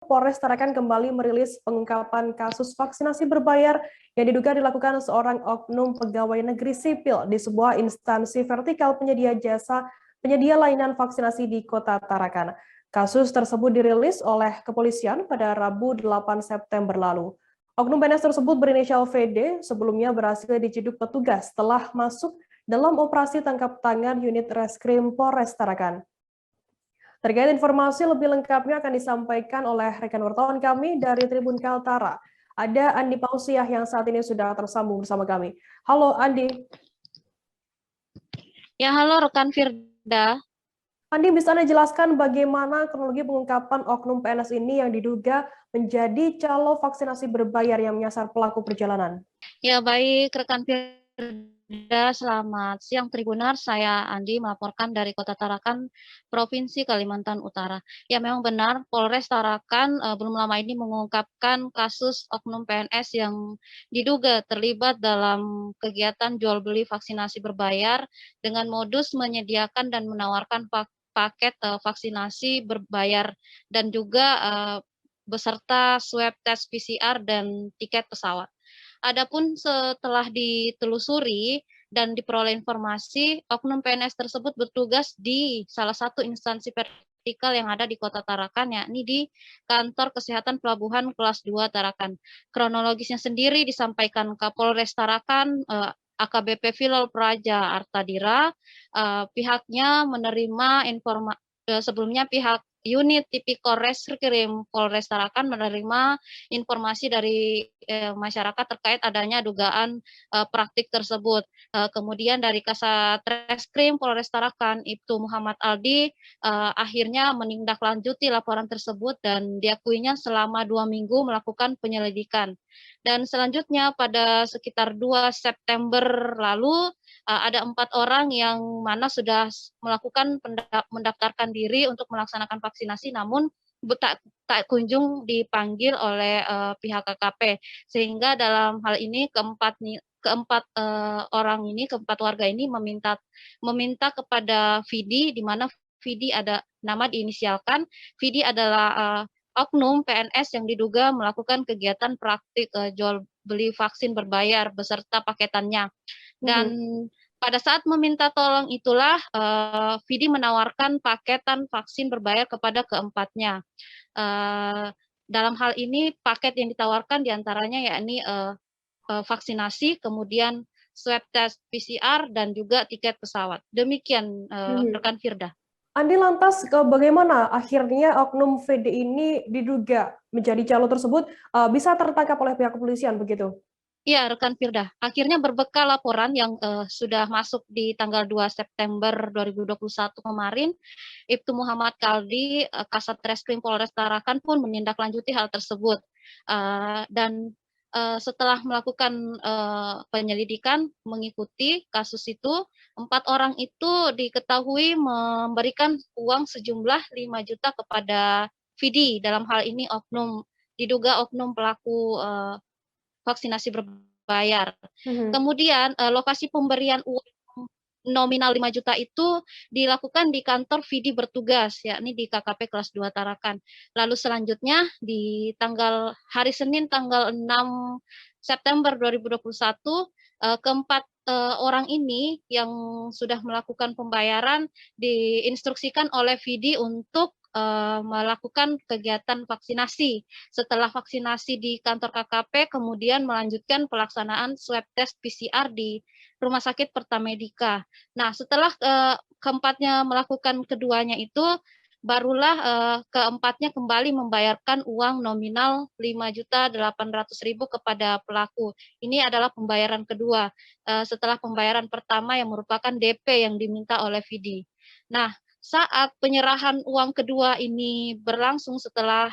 Polres Tarakan kembali merilis pengungkapan kasus vaksinasi berbayar yang diduga dilakukan seorang oknum pegawai negeri sipil di sebuah instansi vertikal penyedia layanan vaksinasi di Kota Tarakan. Kasus tersebut dirilis oleh kepolisian pada Rabu 8 September lalu. Oknum PNS tersebut berinisial VD sebelumnya berhasil diciduk petugas setelah masuk dalam operasi tangkap tangan unit reskrim Polres Tarakan. Terkait informasi lebih lengkapnya akan disampaikan oleh rekan wartawan kami dari Tribun Kaltara. Ada Andi Pausiah yang saat ini sudah tersambung bersama kami. Halo Andi. Ya, halo rekan Firda. Andi, bisa Anda jelaskan bagaimana kronologi pengungkapan oknum PNS ini yang diduga menjadi calo vaksinasi berbayar yang menyasar pelaku perjalanan? Ya, baik rekan Firda, selamat siang Tribunar. Saya Andi melaporkan dari Kota Tarakan, Provinsi Kalimantan Utara. Ya, memang benar Polres Tarakan belum lama ini mengungkapkan kasus oknum PNS yang diduga terlibat dalam kegiatan jual beli vaksinasi berbayar dengan modus menyediakan dan menawarkan paket vaksinasi berbayar dan juga beserta swab tes PCR dan tiket pesawat. Adapun setelah ditelusuri dan diperoleh informasi, oknum PNS tersebut bertugas di salah satu instansi vertikal yang ada di Kota Tarakan, yakni di Kantor Kesehatan Pelabuhan Kelas 2 Tarakan. Kronologisnya sendiri disampaikan Kapolres Tarakan, AKBP Filol Praja Artadira, pihaknya menerima sebelumnya pihak unit Tipikor Reskrim Polres Tarakan menerima informasi dari masyarakat terkait adanya dugaan praktik tersebut. Kemudian dari Kasat Reskrim Polres Tarakan, Ibtu Muhammad Aldi, akhirnya menindaklanjuti laporan tersebut dan diakuinya selama 2 minggu melakukan penyelidikan. Dan selanjutnya pada sekitar 2 September lalu, ada 4 orang yang mana sudah melakukan mendaftarkan diri untuk melaksanakan vaksinasi, namun tak kunjung dipanggil oleh pihak KKP, sehingga dalam hal ini keempat warga ini meminta kepada Vidi, di mana Vidi ada nama diinisialkan. Vidi adalah oknum PNS yang diduga melakukan kegiatan praktik jual beli vaksin berbayar beserta paketannya. Dan pada saat meminta tolong itulah Vidi menawarkan paketan vaksin berbayar kepada keempatnya. Dalam hal ini paket yang ditawarkan diantaranya yakni vaksinasi, kemudian swab test PCR dan juga tiket pesawat. Demikian rekan Firda. Andi, lantas bagaimana akhirnya oknum VD ini diduga menjadi calo tersebut bisa tertangkap oleh pihak kepolisian begitu? Iya, rekan Firda. Akhirnya berbekal laporan yang sudah masuk di tanggal 2 September 2021 kemarin, Ibtu Muhammad Kaldi, Kasat Reskrim Polres Tarakan pun menindaklanjuti hal tersebut. Dan setelah melakukan penyelidikan mengikuti kasus itu, 4 orang itu diketahui memberikan uang sejumlah 5 juta kepada Vidi. Dalam hal ini diduga oknum pelaku vaksinasi berbayar. Kemudian lokasi pemberian uang nominal 5 juta itu dilakukan di kantor Vidi bertugas, yakni di KKP kelas 2 Tarakan. Lalu selanjutnya di hari Senin tanggal 6 September 2021, keempat orang ini yang sudah melakukan pembayaran diinstruksikan oleh Vidi untuk melakukan kegiatan vaksinasi. Setelah vaksinasi di kantor KKP, kemudian melanjutkan pelaksanaan swab test PCR di Rumah Sakit Pertamedika. Nah, setelah keempatnya melakukan keduanya itu, barulah keempatnya kembali membayarkan uang nominal 5.800.000 kepada pelaku. Ini adalah pembayaran kedua setelah pembayaran pertama yang merupakan DP yang diminta oleh Vidi. Nah, saat penyerahan uang kedua ini berlangsung setelah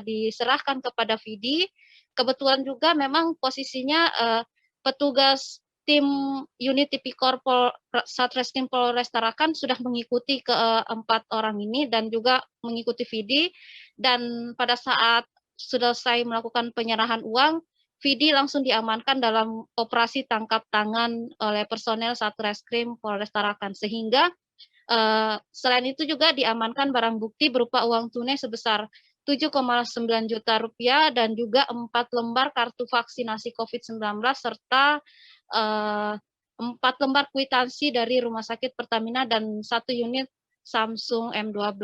diserahkan kepada Vidi, kebetulan juga memang posisinya petugas tim unit Tipikor Satreskrim Polres Tarakan sudah mengikuti keempat orang ini dan juga mengikuti Vidi, dan pada saat selesai melakukan penyerahan uang, Vidi langsung diamankan dalam operasi tangkap tangan oleh personel Satreskrim Polres Tarakan, sehingga selain itu juga diamankan barang bukti berupa uang tunai sebesar 7,9 juta rupiah dan juga 4 lembar kartu vaksinasi COVID-19 serta 4 lembar kwitansi dari Rumah Sakit Pertamina dan 1 unit Samsung M12.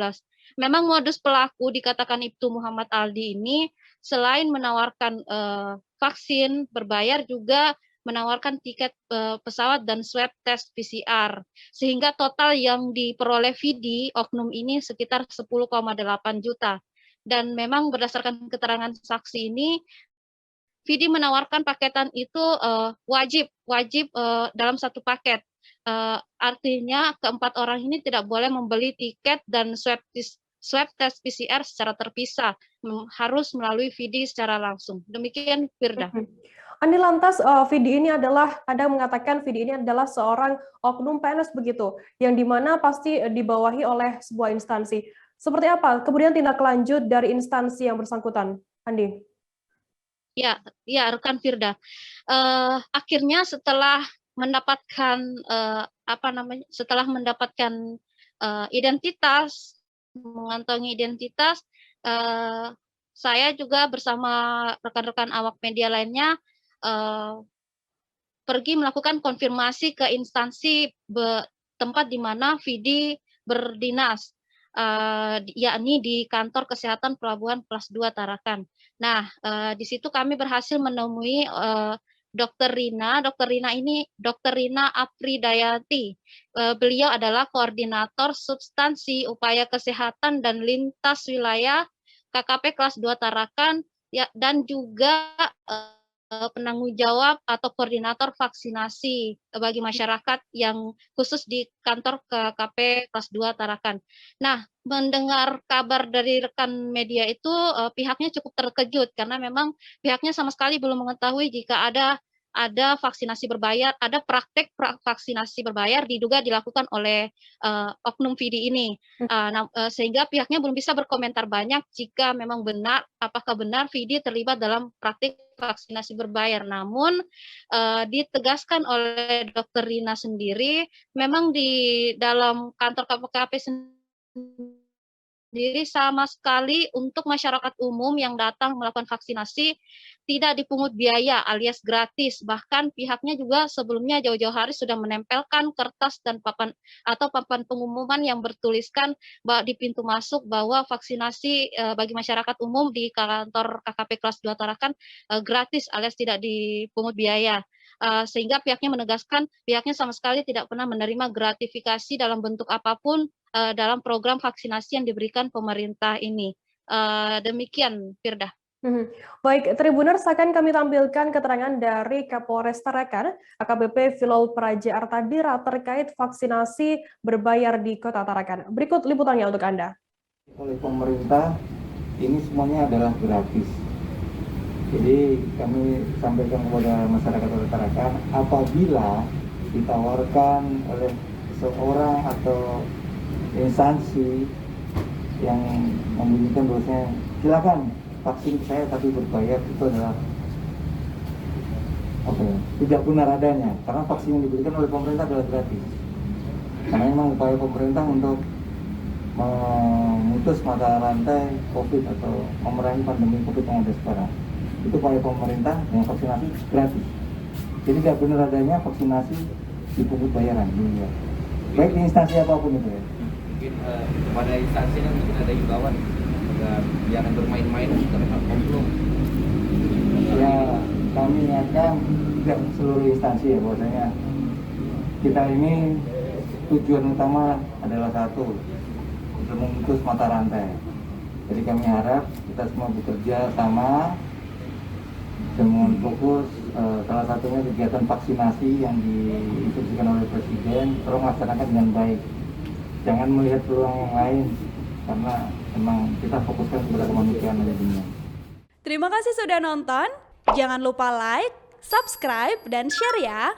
Memang modus pelaku dikatakan Ibtu Muhammad Aldi ini selain menawarkan vaksin berbayar juga menawarkan tiket pesawat dan swab test PCR. Sehingga total yang diperoleh Vidi oknum ini sekitar 10,8 juta. Dan memang berdasarkan keterangan saksi ini, Vidi menawarkan paketan itu wajib dalam satu paket. Artinya keempat orang ini tidak boleh membeli tiket dan swab test PCR secara terpisah, harus melalui Vidi secara langsung. Demikian, Firda. Andi, lantas Vidi ini adalah, Anda mengatakan Vidi ini adalah seorang oknum PNS begitu, yang dimana pasti dibawahi oleh sebuah instansi. Seperti apa kemudian tindak lanjut dari instansi yang bersangkutan, Andi? Ya, rekan Firda. Akhirnya setelah mendapatkan setelah mendapatkan identitas, mengantongi identitas, saya juga bersama rekan-rekan awak media lainnya pergi melakukan konfirmasi ke instansi tempat di mana Vidi berdinas, yakni di Kantor Kesehatan Pelabuhan Kelas 2 Tarakan. Nah, di situ kami berhasil menemui Dr. Rina. Dr. Rina ini Dr. Rina Apridayati. Beliau adalah koordinator substansi upaya kesehatan dan lintas wilayah KKP Kelas 2 Tarakan, ya, dan juga penanggung jawab atau koordinator vaksinasi bagi masyarakat yang khusus di kantor KKP Kelas 2 Tarakan. Nah, mendengar kabar dari rekan media itu pihaknya cukup terkejut karena memang pihaknya sama sekali belum mengetahui jika ada vaksinasi berbayar, ada praktek vaksinasi berbayar diduga dilakukan oleh oknum Vidi ini. Sehingga pihaknya belum bisa berkomentar banyak jika memang benar, apakah benar Vidi terlibat dalam praktik vaksinasi berbayar. Namun ditegaskan oleh Dr. Rina sendiri, memang di dalam kantor KPKP sendiri sama sekali untuk masyarakat umum yang datang melakukan vaksinasi tidak dipungut biaya alias gratis. Bahkan pihaknya juga sebelumnya jauh-jauh hari sudah menempelkan kertas dan papan pengumuman yang bertuliskan di pintu masuk bahwa vaksinasi bagi masyarakat umum di kantor KKP Kelas 2 Tarakan gratis alias tidak dipungut biaya. Sehingga pihaknya menegaskan pihaknya sama sekali tidak pernah menerima gratifikasi dalam bentuk apapun dalam program vaksinasi yang diberikan pemerintah ini. Demikian, Firda. Baik, Tribuners, akan kami tampilkan keterangan dari Kapolres Tarakan, AKBP Filol Praja Artadira terkait vaksinasi berbayar di Kota Tarakan. Berikut liputannya untuk Anda. Oleh pemerintah, ini semuanya adalah gratis. Jadi kami sampaikan kepada masyarakat Kota Tarakan, apabila ditawarkan oleh seorang atau instansi yang membunyikan bahwasanya silakan vaksin saya tapi berbayar, itu adalah tidak benar adanya, karena vaksin yang diberikan oleh pemerintah adalah gratis. Karena memang upaya pemerintah untuk memutus mata rantai COVID atau memerangi pandemi COVID yang ada sekarang. Itu upaya pemerintah dengan vaksinasi gratis. Jadi tidak benar adanya vaksinasi dipungut bayaran. Ya. Baik di instansi apapun itu ya. Mungkin kepada instansi kan mungkin ada himbauan agar jangan bermain-main terhadap oknum. Ya, kami ingatkan tidak seluruh instansi ya, bahwasanya kita ini tujuan utama adalah satu, untuk memutus mata rantai. Jadi kami harap kita semua bekerja sama dengan fokus, salah satunya kegiatan vaksinasi yang diinstruksikan oleh Presiden, tolong laksanakan dengan baik. Jangan melihat peluang yang lain, karena memang kita fokuskan kepada kemanusiaan di dunia. Terima kasih sudah nonton. Jangan lupa like, subscribe, dan share ya.